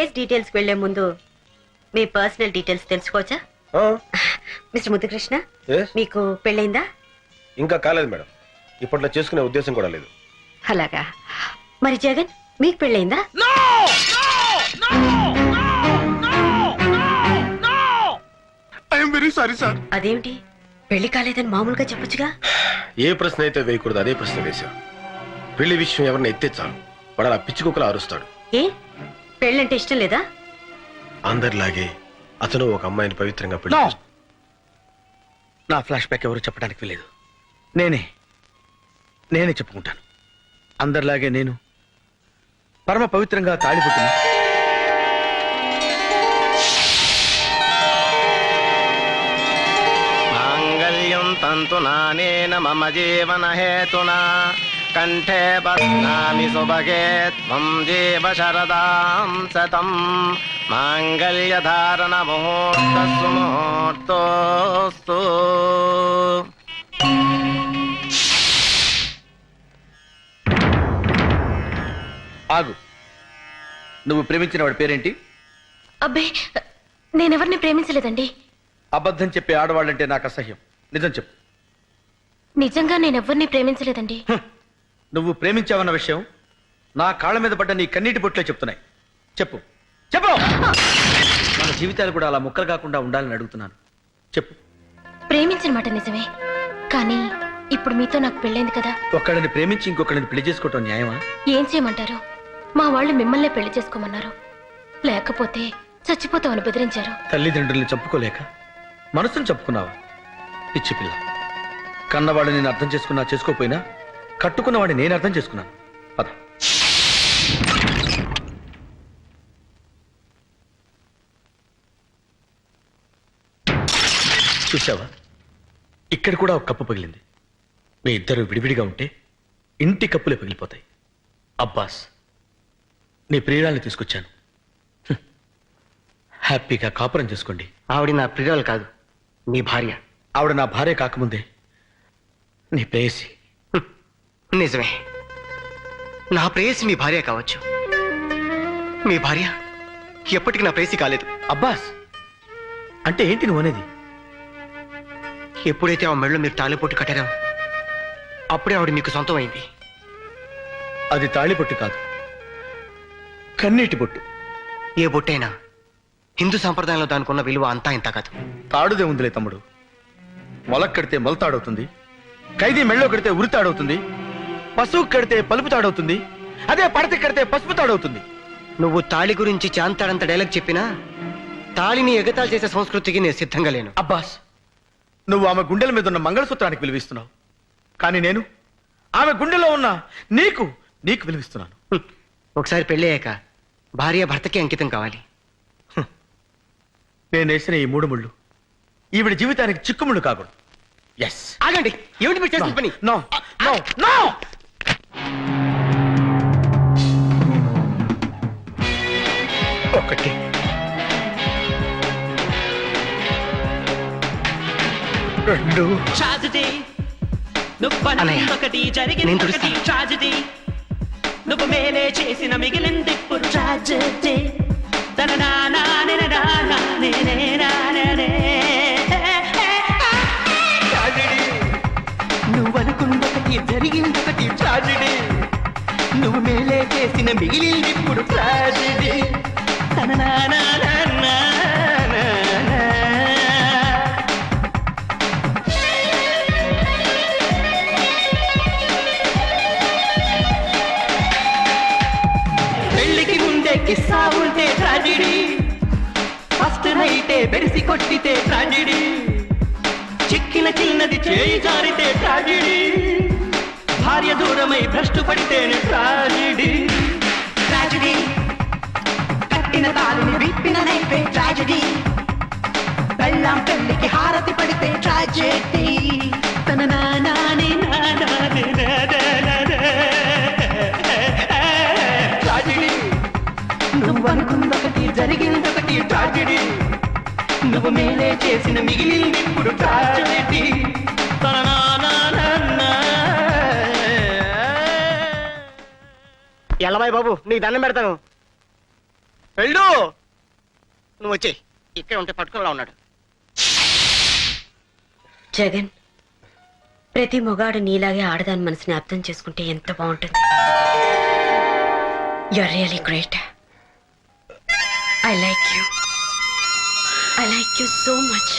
Case details వెళ్లే ముందు మీ personal details తెలుసుకోవచ్చా? మిస్టర్ ముద్దుకృష్ణ, మీకు పెళ్ళైందా? ఇంకా కాలేదు మేడం. ఇప్పట్లో చేసుకునే ఉద్దేశం కూడా లేదు. అలాగా. మరి జగన్, మీకు పెళ్ళైందా? Very sorry sir. అదేమిటి, పెళ్లి కాలేదని మామూలుగా చెప్పొచ్చుగా? ఏ ప్రశ్న అయితే వేయకూడదు అదే ప్రశ్న వేశా. పెళ్లి విషయం ఎవరిని ఎత్తే చాలు వాడు అలా పిచ్చుకుక్కలా అరుస్తాడు. ఏ, పెళ్ళంటే ఇష్టం లేదా? అందరిలాగే అతను ఒక అమ్మాయిని పవిత్రంగా పెళ్లి నా ఫ్లాష్ బ్యాక్ ఎవరు చెప్పడానికి వీలేదు. నేనే చెప్పుకుంటాను. అందరిలాగే నేను పరమ పవిత్రంగా తాళిపుట్టిన మాంగళ్యం తంతు నానేన మమ జీవన హేతునా కంఠే బధ్నామి సుభగే త్వం జీవ శరదాం శతం మాంగళ్య ధారణ ముహూర్తస్సు ముహూర్తోస్తు. ఆగు. నువ్వు ప్రేమించిన వాడి పేరేంటి? అబ్బే, నేనెవరిని ప్రేమించలేదండి. అబద్ధం చెప్పే ఆడవాళ్ళంటే నాకు అసహ్యం. నిజం చెప్పు. నిజంగా నేనెవరిని ప్రేమించలేదండి. నువ్వు ప్రేమించావన్న విషయం నా కాళ్ళ మీద పడ్డ నీ కన్నీటి బొట్లే చెప్తున్నాయి. చెప్పు చెప్పు. మన జీవితాలు కూడా అలా ముక్కలు కాకుండా ఉండాలని అడుగుతున్నాను. చెప్పు. ప్రేమించిన మాట నిజమే, కానీ ఇప్పుడు మీతో నాకు పెళ్ళైంది కదా. ఒక్కడిని ప్రేమించి ఇంకొకరిని పెళ్లి చేసుకోవటం న్యాయమా? ఏం చేయమంటారు? మా వాళ్ళు మిమ్మల్నే పెళ్లి చేసుకోమన్నారు. లేకపోతే చచ్చిపోతామని బెదిరించారు. తల్లిదండ్రుల్ని చంపుకోలేక మనసును చంపుకున్నావా? పిచ్చి పిల్ల. కన్నవాడు నేను అర్థం చేసుకున్నా చేసుకోపోయినా కట్టుకున్నవాడిని నేను అర్థం చేసుకున్నాను. పద. చూసావా, ఇక్కడ కూడా ఒక కప్పు పగిలింది. మీ ఇద్దరు విడివిడిగా ఉంటే ఇంటి కప్పులే పగిలిపోతాయి. అబ్బాస్, నీ ప్రియురాల్ని తీసుకొచ్చాను. హ్యాపీగా కాపురం చేసుకోండి. ఆవిడ నా ప్రియురాలు కాదు, మీ భార్య. ఆవిడ నా భార్య కాకముందే నీ ప్రేయసి. నిజమే, నా ప్రేయసి మీ భార్య కావచ్చు. మీ భార్య ఎప్పటికీ నా ప్రేయసి కాలేదు. అబ్బాస్, అంటే ఏంటి నువ్వు అనేది? ఎప్పుడైతే ఆ మెడలో మీరు తాళిపోటు కట్టారో అప్పుడే ఆవిడ మీకు సొంతం అయింది. అది తాళిబొట్టు కాదు, కన్నీటి బొట్టు. ఏ బొట్టైనా హిందూ సంప్రదాయంలో దానికి ఉన్న విలువ అంతా ఇంత కాదు. తాడుదే ఉందిలే తమ్ముడు. మొలక్ కడితే మొలతాడవుతుంది, ఖైదీ మెళ్ళో కడితే ఉరితాడవుతుంది, పశువు కడితే పలుపు తాడవుతుంది, అదే పడత కడితే పసుపు తాడవుతుంది. నువ్వు తాళి గురించి చాంతాడంత డైలాగ్ చెప్పినా తాళిని ఎగతాళి చేసే సంస్కృతికి నేను సిద్ధంగా లేను. అబ్బాస్, నువ్వు ఆమె గుండెల మీద ఉన్న మంగళసూత్రానికి విలువిస్తున్నావు, కానీ నేను ఆమె గుండెలో ఉన్న నీకు విలువిస్తున్నాను. ఒకసారి పెళ్ళి అయ్యాక భార్య భర్తకి అంకితం కావాలి. నేను వేసిన ఈ 3 ముళ్ళు ఈవిడ జీవితానికి చిక్కుముళ్ళు కాకూడదు. ఎస్. ఆగండి, ఏమిటి మీరు చేసిన పని? No no no. ఒకటి, 2. ట్రాజడీ నువ్వు ఒకటి జరిగింది ఒకటి ట్రాజడీ నువ్వు మేలే చేసిన మిగిలింది ఇప్పుడు ట్రాజడీ నువ్వు అనుకున్నొకటి జరిగింది ఒకటి ట్రాజడీ నువ్వు మేలే చేసిన మిగిలింది ఇప్పుడు ట్రాజడీ కిస్సా ఉంటే ట్రాజడీ ఫస్ట్ నైటే బెడిసి కొట్టితే ట్రాజడీ చిక్కిన చిన్నది చేయి జారితే ట్రాజడీ భార్య దూరమై భ్రష్టు పడితేనే ట్రాజడీ ట్రాజడీ కట్టిన తాళిని విప్పిన నైపే ట్రాజడీ బెల్లం పెళ్లికి హారతి పడితే ట్రాజడీ తన నానే ట్రాజడీ నువ్వు అనుకున్నొకటి జరిగిందొకటి ట్రాజడీ నువ్వు మేలే చేసిన మిగిలింది ఇప్పుడు ట్రాజడీ. ఎల్లబాయ్ బాబు, నీకు దండం పెడతాను. వెళ్ళు నువ్వు వచ్చే ఇక్కడ ఉంటే పట్టుకునేలా ఉన్నాడు. జగన్, ప్రతి మొగాడు నీలాగే ఆడదాని మనసుని అర్థం చేసుకుంటే ఎంత బాగుంటుంది. You are really great. I like you. I like you so much.